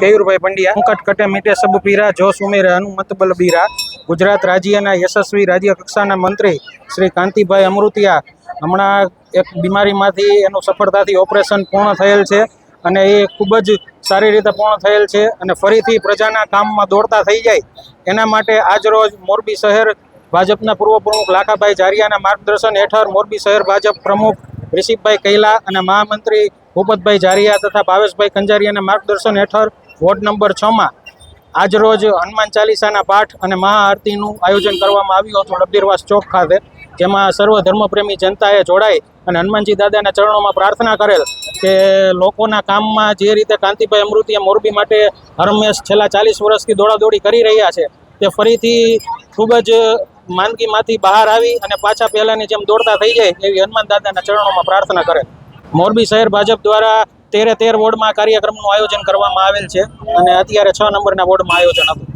કેયુરભાઈ પંડ્યા, સંકટ કટે મીટે સબ પીરા, જોશ ઉમેરે હનુમત બલબીરા. ગુજરાત રાજ્યના યશસ્વી રાજ્ય કક્ષાના મંત્રી શ્રી કાંતિભાઈ અમૃતિયા હમણાં એક બીમારીમાંથી એનું સફળતાથી ઓપરેશન પૂર્ણ થયેલ છે અને એ ખૂબ જ સારી રીતે પૂર્ણ થયેલ છે અને ફરીથી પ્રજાના કામમાં દોડતા થઈ જાય એના માટે આજરોજ મોરબી શહેર ભાજપના પૂર્વ પ્રમુખ લાખાભાઈ જારિયાના માર્ગદર્શન હેઠળ મોરબી શહેર ભાજપ પ્રમુખ રિષિભભાઈ કૈલા અને મહામંત્રી ભૂપતભાઈ જારિયા તથા ભાવેશભાઈ કંજારિયાના માર્ગદર્શન હેઠળ વોર્ડ નંબર 6માં આજરોજ હનુમાન ચાલીસાના પાઠ અને મહાઆરતીનું આયોજન કરવામાં આવ્યું હતું લબદીરવાસ ચોક ખાતે, જેમાં સર્વ ધર્મપ્રેમી જનતાએ જોડાઈ અને હનુમાનજી દાદાના ચરણોમાં પ્રાર્થના કરેલ કે લોકોના કામમાં જે રીતે કાંતિભાઈ અમૃતિયા મોરબી માટે હરમેશ છેલ્લા 40 વર્ષથી દોડાદોડી કરી રહ્યા છે તે ફરીથી ખૂબ જ માંદગીમાંથી બહાર આવી અને પાછા પહેલાંની જેમ દોડતા થઈ જાય એવી હનુમાન દાદાના ચરણોમાં પ્રાર્થના કરેલ. મોરબી શહેર ભાજપ દ્વારા 13 વોર્ડમાં કાર્યક્રમનું આયોજન કરવામાં આવેલ છે અને અત્યારે 6 નંબરના વોર્ડમાં આયોજન હતું.